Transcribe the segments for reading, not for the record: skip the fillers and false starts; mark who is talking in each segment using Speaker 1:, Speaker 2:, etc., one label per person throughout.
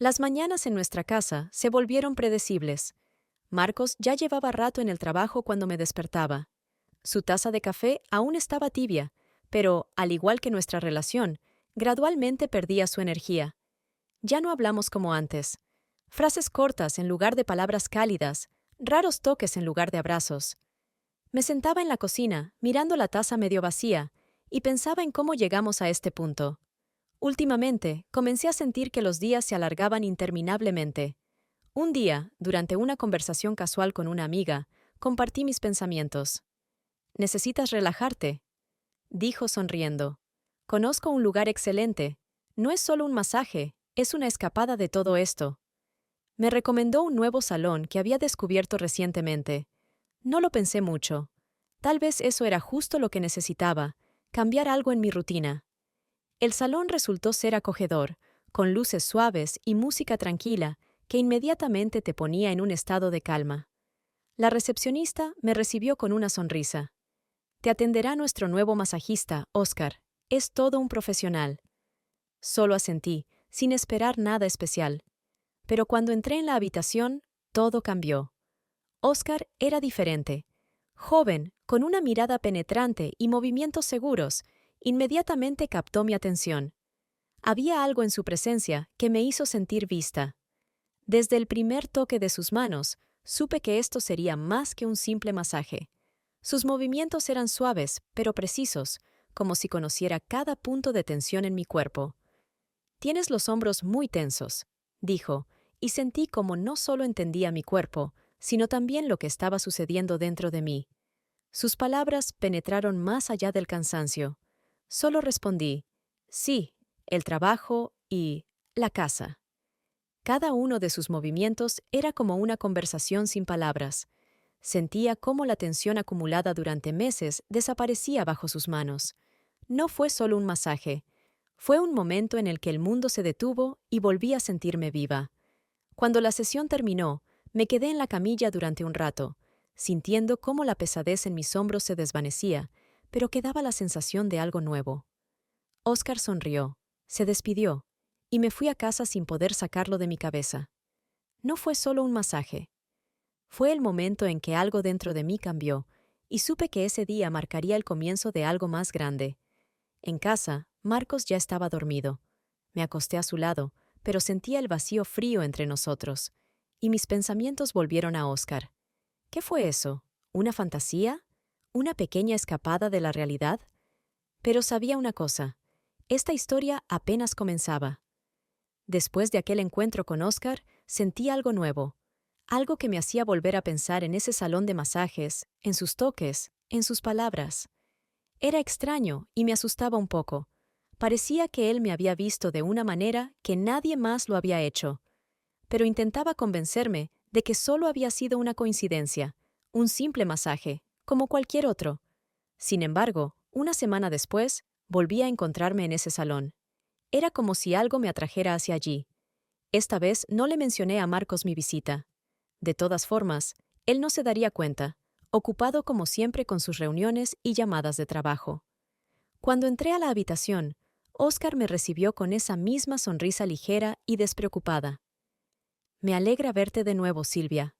Speaker 1: Las mañanas en nuestra casa se volvieron predecibles. Marcos ya llevaba rato en el trabajo cuando me despertaba. Su taza de café aún estaba tibia, pero, al igual que nuestra relación, gradualmente perdía su energía. Ya no hablamos como antes. Frases cortas en lugar de palabras cálidas, raros toques en lugar de abrazos. Me sentaba en la cocina, mirando la taza medio vacía, y pensaba en cómo llegamos a este punto. Últimamente, comencé a sentir que los días se alargaban interminablemente. Un día, durante una conversación casual con una amiga, compartí mis pensamientos. «¿Necesitas relajarte?», dijo sonriendo. «Conozco un lugar excelente. No es solo un masaje, es una escapada de todo esto». Me recomendó un nuevo salón que había descubierto recientemente. No lo pensé mucho. Tal vez eso era justo lo que necesitaba, cambiar algo en mi rutina. El salón resultó ser acogedor, con luces suaves y música tranquila que inmediatamente te ponía en un estado de calma. La recepcionista me recibió con una sonrisa. «Te atenderá nuestro nuevo masajista, Oscar. Es todo un profesional». Solo asentí, sin esperar nada especial. Pero cuando entré en la habitación, todo cambió. Oscar era diferente. Joven, con una mirada penetrante y movimientos seguros, inmediatamente captó mi atención. Había algo en su presencia que me hizo sentir vista. Desde el primer toque de sus manos, supe que esto sería más que un simple masaje. Sus movimientos eran suaves, pero precisos, como si conociera cada punto de tensión en mi cuerpo. «Tienes los hombros muy tensos», dijo, y sentí como no solo entendía mi cuerpo, sino también lo que estaba sucediendo dentro de mí. Sus palabras penetraron más allá del cansancio. Solo respondí, «Sí, el trabajo y la casa». Cada uno de sus movimientos era como una conversación sin palabras. Sentía cómo la tensión acumulada durante meses desaparecía bajo sus manos. No fue solo un masaje. Fue un momento en el que el mundo se detuvo y volví a sentirme viva. Cuando la sesión terminó, me quedé en la camilla durante un rato, sintiendo cómo la pesadez en mis hombros se desvanecía, pero quedaba la sensación de algo nuevo. Oscar sonrió, se despidió, y me fui a casa sin poder sacarlo de mi cabeza. No fue solo un masaje. Fue el momento en que algo dentro de mí cambió, y supe que ese día marcaría el comienzo de algo más grande. En casa, Marcos ya estaba dormido. Me acosté a su lado, pero sentía el vacío frío entre nosotros, y mis pensamientos volvieron a Oscar. ¿Qué fue eso? ¿Una fantasía? ¿Una pequeña escapada de la realidad? Pero sabía una cosa. Esta historia apenas comenzaba. Después de aquel encuentro con Oscar, sentí algo nuevo, algo que me hacía volver a pensar en ese salón de masajes, en sus toques, en sus palabras. Era extraño y me asustaba un poco. Parecía que él me había visto de una manera que nadie más lo había hecho. Pero intentaba convencerme de que solo había sido una coincidencia, un simple masaje, como cualquier otro. Sin embargo, una semana después, volví a encontrarme en ese salón. Era como si algo me atrajera hacia allí. Esta vez no le mencioné a Marcos mi visita. De todas formas, él no se daría cuenta, ocupado como siempre con sus reuniones y llamadas de trabajo. Cuando entré a la habitación, Oscar me recibió con esa misma sonrisa ligera y despreocupada. «Me alegra verte de nuevo, Silvia»,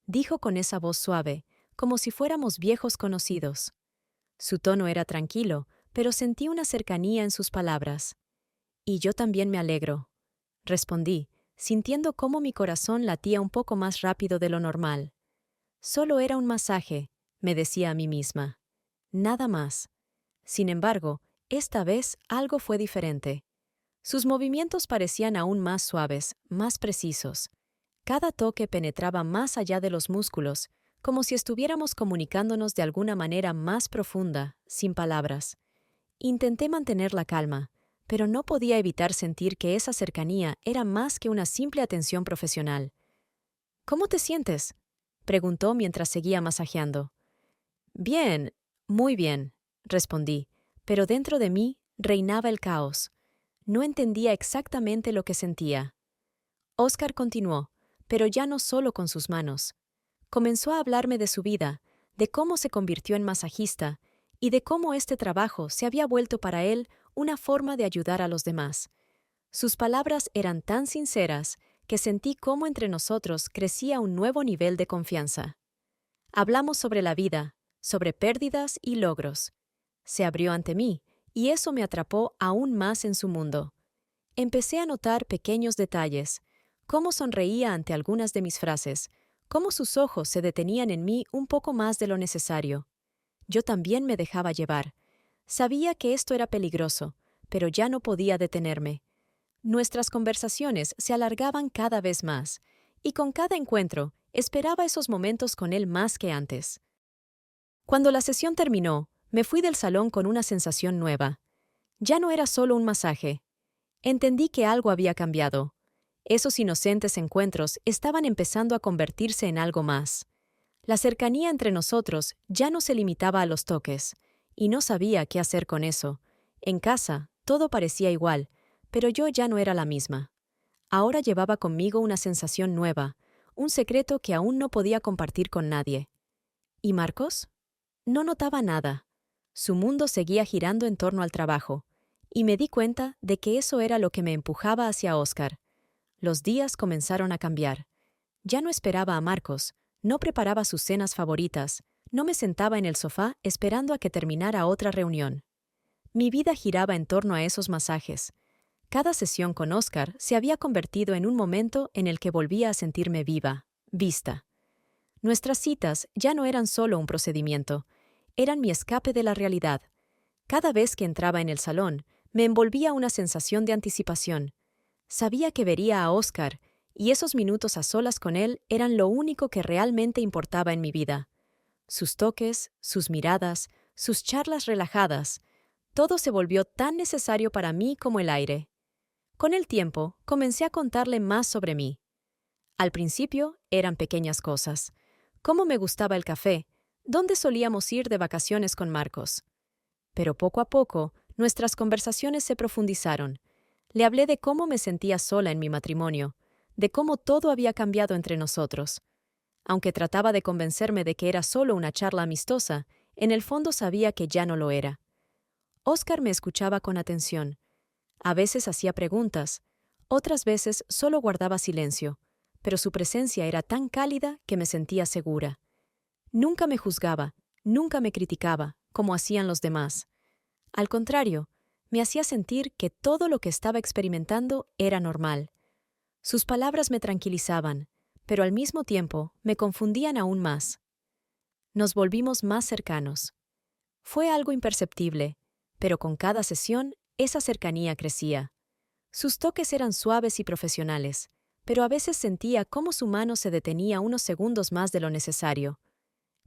Speaker 1: dijo con esa voz suave, como si fuéramos viejos conocidos. Su tono era tranquilo, pero sentí una cercanía en sus palabras. «Y yo también me alegro», respondí, sintiendo cómo mi corazón latía un poco más rápido de lo normal. Solo era un masaje, me decía a mí misma. Nada más. Sin embargo, esta vez algo fue diferente. Sus movimientos parecían aún más suaves, más precisos. Cada toque penetraba más allá de los músculos, como si estuviéramos comunicándonos de alguna manera más profunda, sin palabras. Intenté mantener la calma, pero no podía evitar sentir que esa cercanía era más que una simple atención profesional. «¿Cómo te sientes?», preguntó mientras seguía masajeando. «Bien, muy bien», respondí, pero dentro de mí reinaba el caos. No entendía exactamente lo que sentía. Oscar continuó, pero ya no solo con sus manos. Comenzó a hablarme de su vida, de cómo se convirtió en masajista y de cómo este trabajo se había vuelto para él una forma de ayudar a los demás. Sus palabras eran tan sinceras que sentí cómo entre nosotros crecía un nuevo nivel de confianza. Hablamos sobre la vida, sobre pérdidas y logros. Se abrió ante mí, y eso me atrapó aún más en su mundo. Empecé a notar pequeños detalles, cómo sonreía ante algunas de mis frases, cómo sus ojos se detenían en mí un poco más de lo necesario. Yo también me dejaba llevar. Sabía que esto era peligroso, pero ya no podía detenerme. Nuestras conversaciones se alargaban cada vez más, y con cada encuentro esperaba esos momentos con él más que antes. Cuando la sesión terminó, me fui del salón con una sensación nueva. Ya no era solo un masaje. Entendí que algo había cambiado. Esos inocentes encuentros estaban empezando a convertirse en algo más. La cercanía entre nosotros ya no se limitaba a los toques, y no sabía qué hacer con eso. En casa, todo parecía igual, pero yo ya no era la misma. Ahora llevaba conmigo una sensación nueva, un secreto que aún no podía compartir con nadie. ¿Y Marcos? No notaba nada. Su mundo seguía girando en torno al trabajo, y me di cuenta de que eso era lo que me empujaba hacia Oscar. Los días comenzaron a cambiar. Ya no esperaba a Marcos, no preparaba sus cenas favoritas, no me sentaba en el sofá esperando a que terminara otra reunión. Mi vida giraba en torno a esos masajes. Cada sesión con Oscar se había convertido en un momento en el que volvía a sentirme viva, vista. Nuestras citas ya no eran solo un procedimiento, eran mi escape de la realidad. Cada vez que entraba en el salón, me envolvía una sensación de anticipación. Sabía que vería a Oscar, y esos minutos a solas con él eran lo único que realmente importaba en mi vida. Sus toques, sus miradas, sus charlas relajadas, todo se volvió tan necesario para mí como el aire. Con el tiempo, comencé a contarle más sobre mí. Al principio, eran pequeñas cosas. Cómo me gustaba el café, dónde solíamos ir de vacaciones con Marcos. Pero poco a poco, nuestras conversaciones se profundizaron. Le hablé de cómo me sentía sola en mi matrimonio, de cómo todo había cambiado entre nosotros. Aunque trataba de convencerme de que era solo una charla amistosa, en el fondo sabía que ya no lo era. Oscar me escuchaba con atención. A veces hacía preguntas, otras veces solo guardaba silencio, pero su presencia era tan cálida que me sentía segura. Nunca me juzgaba, nunca me criticaba, como hacían los demás. Al contrario, me hacía sentir que todo lo que estaba experimentando era normal. Sus palabras me tranquilizaban, pero al mismo tiempo me confundían aún más. Nos volvimos más cercanos. Fue algo imperceptible, pero con cada sesión esa cercanía crecía. Sus toques eran suaves y profesionales, pero a veces sentía cómo su mano se detenía unos segundos más de lo necesario.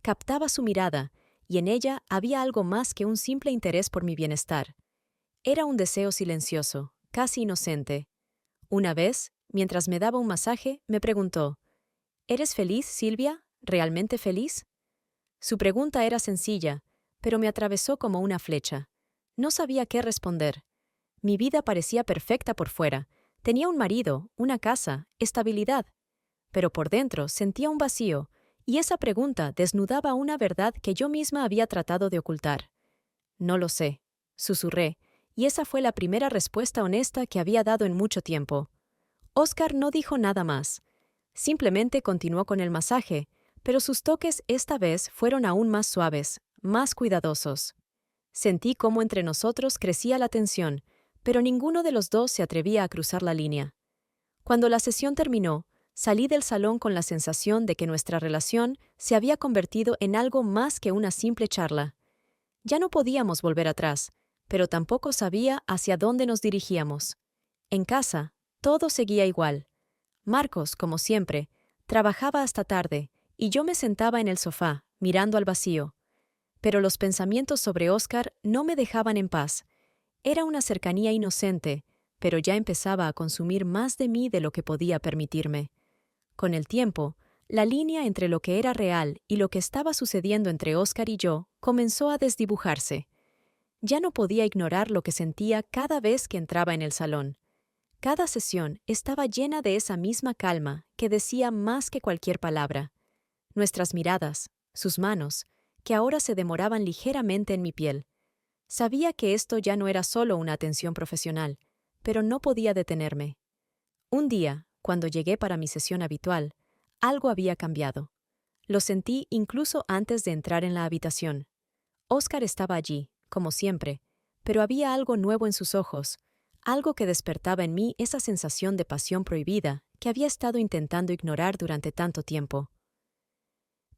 Speaker 1: Captaba su mirada, y en ella había algo más que un simple interés por mi bienestar. Era un deseo silencioso, casi inocente. Una vez, mientras me daba un masaje, me preguntó: ¿Eres feliz, Silvia? ¿Realmente feliz? Su pregunta era sencilla, pero me atravesó como una flecha. No sabía qué responder. Mi vida parecía perfecta por fuera. Tenía un marido, una casa, estabilidad. Pero por dentro sentía un vacío, y esa pregunta desnudaba una verdad que yo misma había tratado de ocultar. No lo sé, susurré, y esa fue la primera respuesta honesta que había dado en mucho tiempo. Oscar no dijo nada más. Simplemente continuó con el masaje, pero sus toques esta vez fueron aún más suaves, más cuidadosos. Sentí cómo entre nosotros crecía la tensión, pero ninguno de los dos se atrevía a cruzar la línea. Cuando la sesión terminó, salí del salón con la sensación de que nuestra relación se había convertido en algo más que una simple charla. Ya no podíamos volver atrás, pero tampoco sabía hacia dónde nos dirigíamos. En casa, todo seguía igual. Marcos, como siempre, trabajaba hasta tarde, y yo me sentaba en el sofá, mirando al vacío. Pero los pensamientos sobre Oscar no me dejaban en paz. Era una cercanía inocente, pero ya empezaba a consumir más de mí de lo que podía permitirme. Con el tiempo, la línea entre lo que era real y lo que estaba sucediendo entre Oscar y yo comenzó a desdibujarse. Ya no podía ignorar lo que sentía cada vez que entraba en el salón. Cada sesión estaba llena de esa misma calma que decía más que cualquier palabra. Nuestras miradas, sus manos, que ahora se demoraban ligeramente en mi piel. Sabía que esto ya no era solo una atención profesional, pero no podía detenerme. Un día, cuando llegué para mi sesión habitual, algo había cambiado. Lo sentí incluso antes de entrar en la habitación. Oscar estaba allí, como siempre, pero había algo nuevo en sus ojos, algo que despertaba en mí esa sensación de pasión prohibida que había estado intentando ignorar durante tanto tiempo.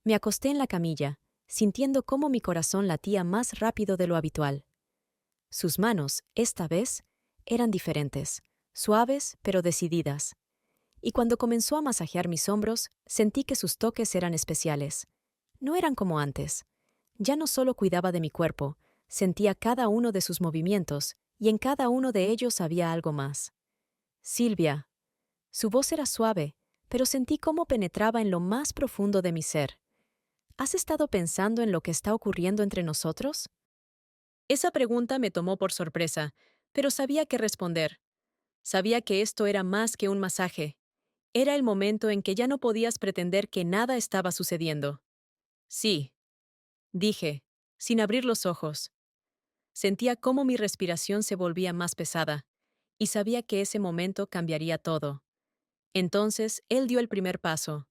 Speaker 1: Me acosté en la camilla, sintiendo cómo mi corazón latía más rápido de lo habitual. Sus manos, esta vez, eran diferentes, suaves pero decididas. Y cuando comenzó a masajear mis hombros, sentí que sus toques eran especiales. No eran como antes. Ya no solo cuidaba de mi cuerpo, sentía cada uno de sus movimientos, y en cada uno de ellos había algo más. Silvia. Su voz era suave, pero sentí cómo penetraba en lo más profundo de mi ser. ¿Has estado pensando en lo que está ocurriendo entre nosotros? Esa pregunta me tomó por sorpresa, pero sabía qué responder. Sabía que esto era más que un masaje. Era el momento en que ya no podías pretender que nada estaba sucediendo. Sí, dije, sin abrir los ojos. Sentía cómo mi respiración se volvía más pesada, y sabía que ese momento cambiaría todo. Entonces, él dio el primer paso.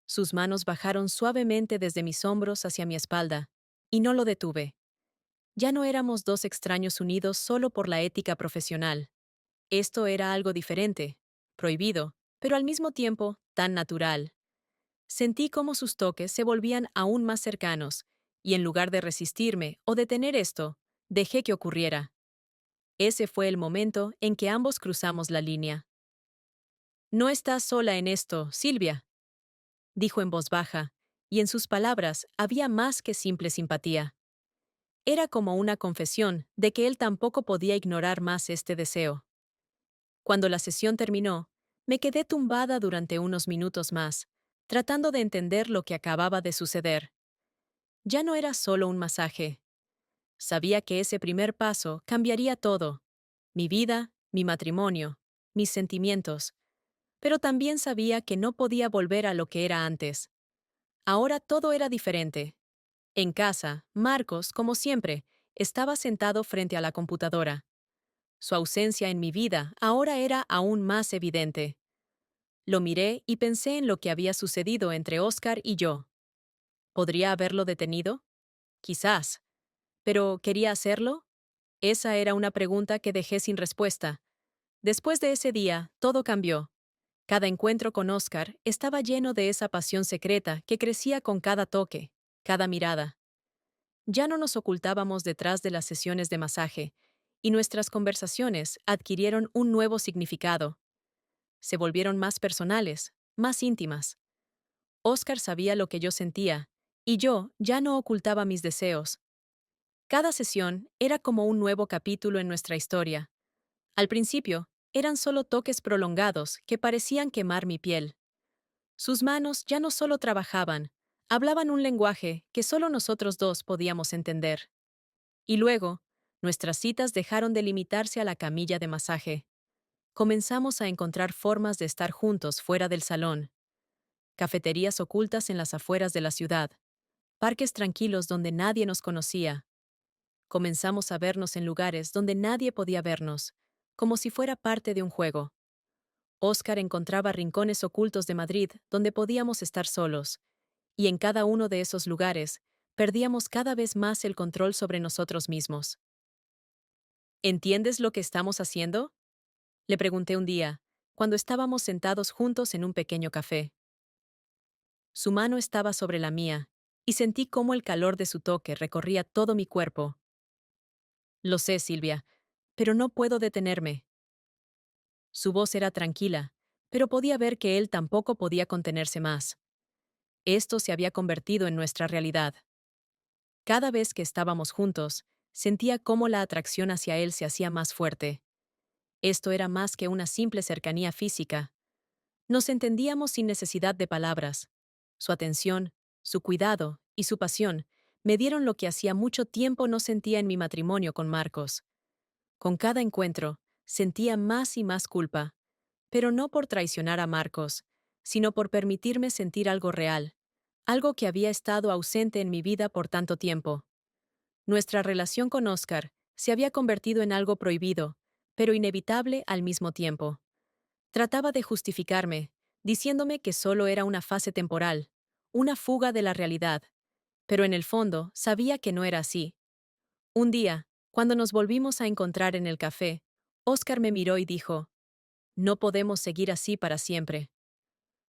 Speaker 1: Sus manos bajaron suavemente desde mis hombros hacia mi espalda, y no lo detuve. Ya no éramos dos extraños unidos solo por la ética profesional. Esto era algo diferente, prohibido, pero al mismo tiempo tan natural. Sentí cómo sus toques se volvían aún más cercanos, y en lugar de resistirme o detener esto, dejé que ocurriera. Ese fue el momento en que ambos cruzamos la línea. No estás sola en esto, Silvia, dijo en voz baja, y en sus palabras había más que simple simpatía. Era como una confesión de que él tampoco podía ignorar más este deseo. Cuando la sesión terminó, me quedé tumbada durante unos minutos más, tratando de entender lo que acababa de suceder. Ya no era solo un masaje. Sabía que ese primer paso cambiaría todo: mi vida, mi matrimonio, mis sentimientos. Pero también sabía que no podía volver a lo que era antes. Ahora todo era diferente. En casa, Marcos, como siempre, estaba sentado frente a la computadora. Su ausencia en mi vida ahora era aún más evidente. Lo miré y pensé en lo que había sucedido entre Oscar y yo. ¿Podría haberlo detenido? Quizás. ¿Pero quería hacerlo? Esa era una pregunta que dejé sin respuesta. Después de ese día, todo cambió. Cada encuentro con Oscar estaba lleno de esa pasión secreta que crecía con cada toque, cada mirada. Ya no nos ocultábamos detrás de las sesiones de masaje, y nuestras conversaciones adquirieron un nuevo significado. Se volvieron más personales, más íntimas. Oscar sabía lo que yo sentía, y yo ya no ocultaba mis deseos. Cada sesión era como un nuevo capítulo en nuestra historia. Al principio, eran solo toques prolongados que parecían quemar mi piel. Sus manos ya no solo trabajaban, hablaban un lenguaje que solo nosotros dos podíamos entender. Y luego, nuestras citas dejaron de limitarse a la camilla de masaje. Comenzamos a encontrar formas de estar juntos fuera del salón. Cafeterías ocultas en las afueras de la ciudad. Parques tranquilos donde nadie nos conocía. Comenzamos a vernos en lugares donde nadie podía vernos, como si fuera parte de un juego. Oscar encontraba rincones ocultos de Madrid donde podíamos estar solos, y en cada uno de esos lugares perdíamos cada vez más el control sobre nosotros mismos. ¿Entiendes lo que estamos haciendo?, le pregunté un día, cuando estábamos sentados juntos en un pequeño café. Su mano estaba sobre la mía, y sentí cómo el calor de su toque recorría todo mi cuerpo. Lo sé, Silvia, pero no puedo detenerme. Su voz era tranquila, pero podía ver que él tampoco podía contenerse más. Esto se había convertido en nuestra realidad. Cada vez que estábamos juntos, sentía cómo la atracción hacia él se hacía más fuerte. Esto era más que una simple cercanía física. Nos entendíamos sin necesidad de palabras. Su atención, su cuidado y su pasión me dieron lo que hacía mucho tiempo no sentía en mi matrimonio con Marcos. Con cada encuentro, sentía más y más culpa, pero no por traicionar a Marcos, sino por permitirme sentir algo real, algo que había estado ausente en mi vida por tanto tiempo. Nuestra relación con Oscar se había convertido en algo prohibido, pero inevitable al mismo tiempo. Trataba de justificarme, diciéndome que solo era una fase temporal, una fuga de la realidad, pero en el fondo sabía que no era así. Un día, cuando nos volvimos a encontrar en el café, Oscar me miró y dijo, no podemos seguir así para siempre.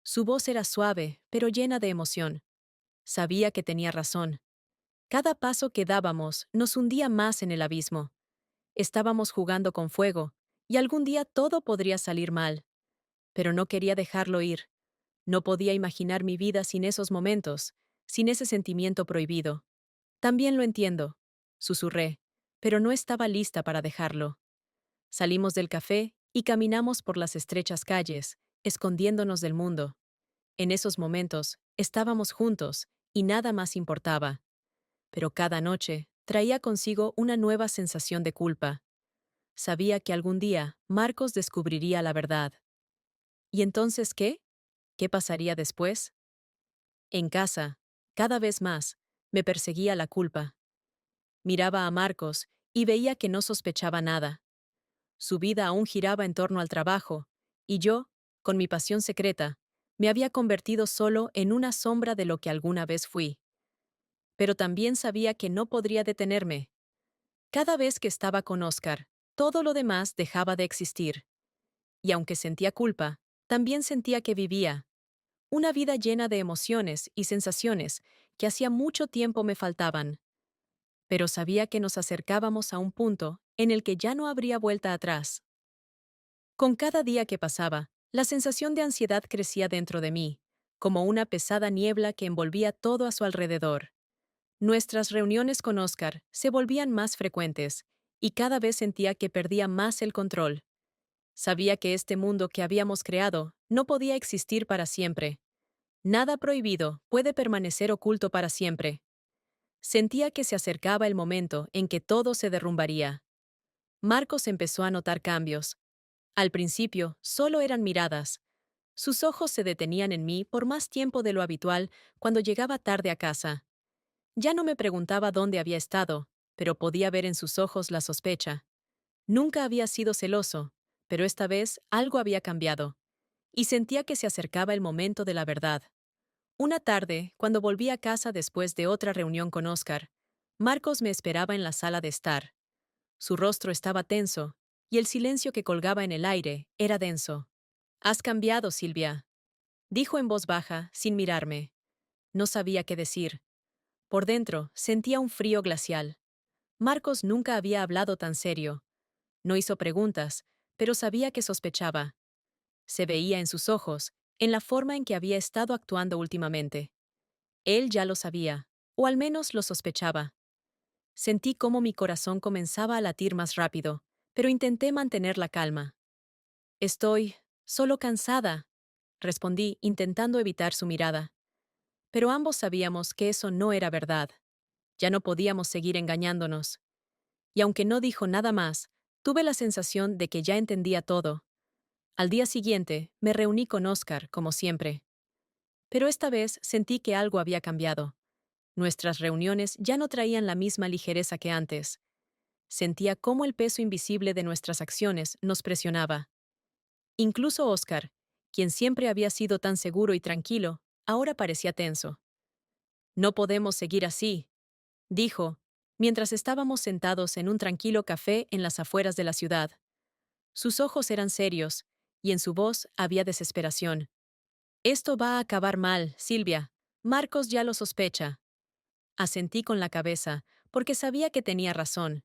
Speaker 1: Su voz era suave, pero llena de emoción. Sabía que tenía razón. Cada paso que dábamos nos hundía más en el abismo. Estábamos jugando con fuego, y algún día todo podría salir mal. Pero no quería dejarlo ir. No podía imaginar mi vida sin esos momentos, sin ese sentimiento prohibido. También lo entiendo, susurré, pero no estaba lista para dejarlo. Salimos del café y caminamos por las estrechas calles, escondiéndonos del mundo. En esos momentos, estábamos juntos, y nada más importaba. Pero cada noche traía consigo una nueva sensación de culpa. Sabía que algún día Marcos descubriría la verdad. ¿Y entonces qué? ¿Qué pasaría después? En casa, cada vez más, me perseguía la culpa. Miraba a Marcos y veía que no sospechaba nada. Su vida aún giraba en torno al trabajo, y yo, con mi pasión secreta, me había convertido solo en una sombra de lo que alguna vez fui. Pero también sabía que no podría detenerme. Cada vez que estaba con Oscar, todo lo demás dejaba de existir. Y aunque sentía culpa, también sentía que vivía. Una vida llena de emociones y sensaciones que hacía mucho tiempo me faltaban. Pero sabía que nos acercábamos a un punto en el que ya no habría vuelta atrás. Con cada día que pasaba, la sensación de ansiedad crecía dentro de mí, como una pesada niebla que envolvía todo a su alrededor. Nuestras reuniones con Oscar se volvían más frecuentes, y cada vez sentía que perdía más el control. Sabía que este mundo que habíamos creado no podía existir para siempre. Nada prohibido puede permanecer oculto para siempre. Sentía que se acercaba el momento en que todo se derrumbaría. Marcos empezó a notar cambios. Al principio, solo eran miradas. Sus ojos se detenían en mí por más tiempo de lo habitual cuando llegaba tarde a casa. Ya no me preguntaba dónde había estado, pero podía ver en sus ojos la sospecha. Nunca había sido celoso, pero esta vez algo había cambiado, y sentía que se acercaba el momento de la verdad. Una tarde, cuando volví a casa después de otra reunión con Oscar, Marcos me esperaba en la sala de estar. Su rostro estaba tenso, y el silencio que colgaba en el aire era denso. «Has cambiado, Silvia», dijo en voz baja, sin mirarme. No sabía qué decir. Por dentro, sentía un frío glacial. Marcos nunca había hablado tan serio. No hizo preguntas, pero sabía que sospechaba. Se veía en sus ojos, en la forma en que había estado actuando últimamente. Él ya lo sabía, o al menos lo sospechaba. Sentí cómo mi corazón comenzaba a latir más rápido, pero intenté mantener la calma. Estoy solo cansada, respondí, intentando evitar su mirada. Pero ambos sabíamos que eso no era verdad. Ya no podíamos seguir engañándonos. Y aunque no dijo nada más, tuve la sensación de que ya entendía todo. Al día siguiente, me reuní con Oscar, como siempre. Pero esta vez sentí que algo había cambiado. Nuestras reuniones ya no traían la misma ligereza que antes. Sentía cómo el peso invisible de nuestras acciones nos presionaba. Incluso Oscar, quien siempre había sido tan seguro y tranquilo, ahora parecía tenso. No podemos seguir así, dijo, mientras estábamos sentados en un tranquilo café en las afueras de la ciudad. Sus ojos eran serios, y en su voz había desesperación. Esto va a acabar mal, Silvia. Marcos ya lo sospecha. Asentí con la cabeza, porque sabía que tenía razón.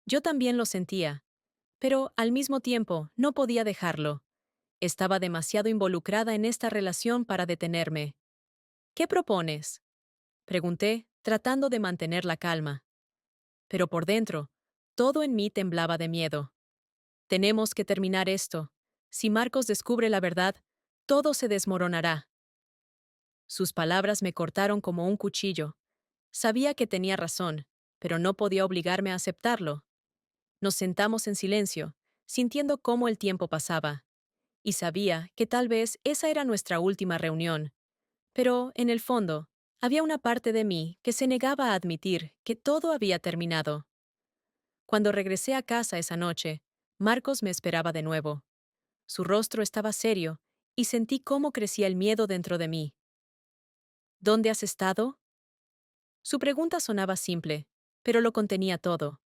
Speaker 1: Yo también lo sentía, pero al mismo tiempo no podía dejarlo. Estaba demasiado involucrada en esta relación para detenerme. ¿Qué propones?, pregunté, tratando de mantener la calma. Pero por dentro, todo en mí temblaba de miedo. Tenemos que terminar esto. Si Marcos descubre la verdad, todo se desmoronará. Sus palabras me cortaron como un cuchillo. Sabía que tenía razón, pero no podía obligarme a aceptarlo. Nos sentamos en silencio, sintiendo cómo el tiempo pasaba. Y sabía que tal vez esa era nuestra última reunión. Pero, en el fondo, había una parte de mí que se negaba a admitir que todo había terminado. Cuando regresé a casa esa noche, Marcos me esperaba de nuevo. Su rostro estaba serio, y sentí cómo crecía el miedo dentro de mí. ¿Dónde has estado? Su pregunta sonaba simple, pero lo contenía todo.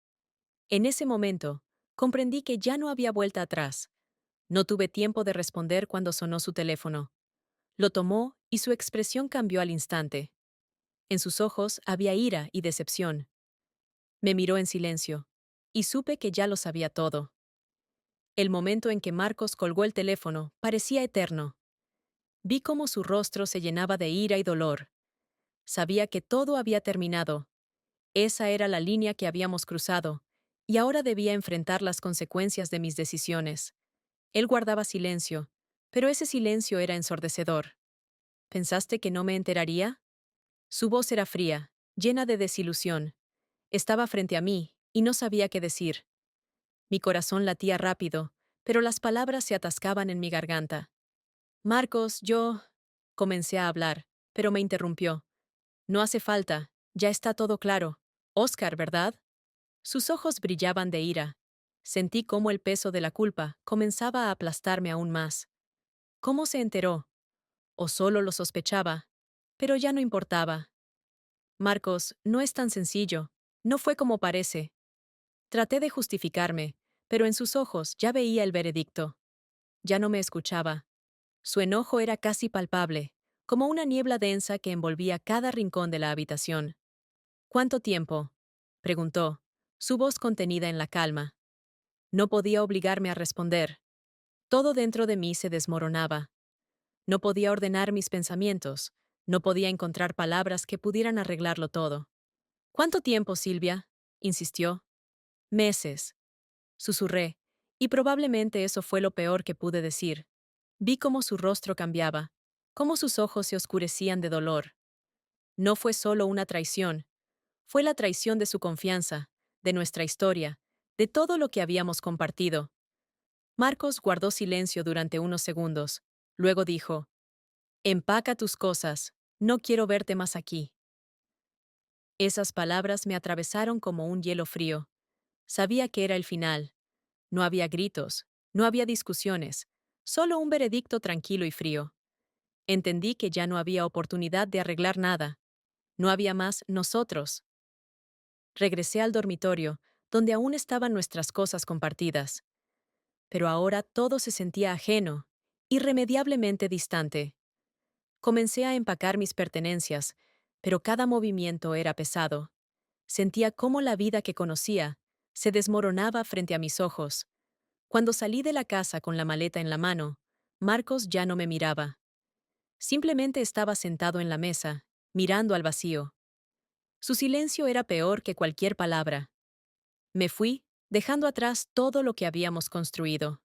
Speaker 1: En ese momento, comprendí que ya no había vuelta atrás. No tuve tiempo de responder cuando sonó su teléfono. Lo tomó y su expresión cambió al instante. En sus ojos había ira y decepción. Me miró en silencio, y supe que ya lo sabía todo. El momento en que Marcos colgó el teléfono parecía eterno. Vi cómo su rostro se llenaba de ira y dolor. Sabía que todo había terminado. Esa era la línea que habíamos cruzado, y ahora debía enfrentar las consecuencias de mis decisiones. Él guardaba silencio, pero ese silencio era ensordecedor. ¿Pensaste que no me enteraría? Su voz era fría, llena de desilusión. Estaba frente a mí, y no sabía qué decir. Mi corazón latía rápido, pero las palabras se atascaban en mi garganta. Marcos, yo... Comencé a hablar, pero me interrumpió. No hace falta, ya está todo claro. Oscar, ¿verdad? Sus ojos brillaban de ira. Sentí cómo el peso de la culpa comenzaba a aplastarme aún más. ¿Cómo se enteró? ¿O solo lo sospechaba? Pero ya no importaba. Marcos, no es tan sencillo. No fue como parece. Traté de justificarme, pero en sus ojos ya veía el veredicto. Ya no me escuchaba. Su enojo era casi palpable, como una niebla densa que envolvía cada rincón de la habitación. ¿Cuánto tiempo? Preguntó, su voz contenida en la calma. No podía obligarme a responder. Todo dentro de mí se desmoronaba. No podía ordenar mis pensamientos. No podía encontrar palabras que pudieran arreglarlo todo. ¿Cuánto tiempo, Silvia? Insistió. Meses. Susurré, y probablemente eso fue lo peor que pude decir. Vi cómo su rostro cambiaba, cómo sus ojos se oscurecían de dolor. No fue solo una traición, fue la traición de su confianza, de nuestra historia, de todo lo que habíamos compartido. Marcos guardó silencio durante unos segundos. Luego dijo, empaca tus cosas, no quiero verte más aquí. Esas palabras me atravesaron como un hielo frío. Sabía que era el final. No había gritos, no había discusiones, solo un veredicto tranquilo y frío. Entendí que ya no había oportunidad de arreglar nada. No había más nosotros. Regresé al dormitorio, donde aún estaban nuestras cosas compartidas. Pero ahora todo se sentía ajeno, irremediablemente distante. Comencé a empacar mis pertenencias, pero cada movimiento era pesado. Sentía cómo la vida que conocía se desmoronaba frente a mis ojos. Cuando salí de la casa con la maleta en la mano, Marcos ya no me miraba. Simplemente estaba sentado en la mesa, mirando al vacío. Su silencio era peor que cualquier palabra. Me fui, dejando atrás todo lo que habíamos construido.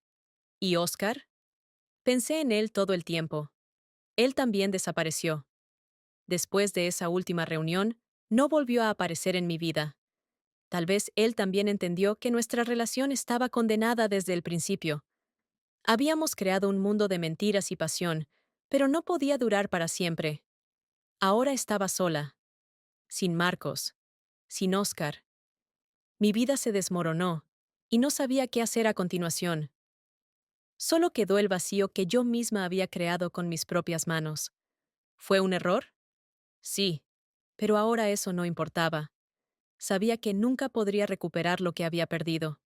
Speaker 1: ¿Y Oscar? Pensé en él todo el tiempo. Él también desapareció. Después de esa última reunión, no volvió a aparecer en mi vida. Tal vez él también entendió que nuestra relación estaba condenada desde el principio. Habíamos creado un mundo de mentiras y pasión, pero no podía durar para siempre. Ahora estaba sola, sin Marcos, sin Oscar. Mi vida se desmoronó, y no sabía qué hacer a continuación. Solo quedó el vacío que yo misma había creado con mis propias manos. ¿Fue un error? Sí, pero ahora eso no importaba. Sabía que nunca podría recuperar lo que había perdido.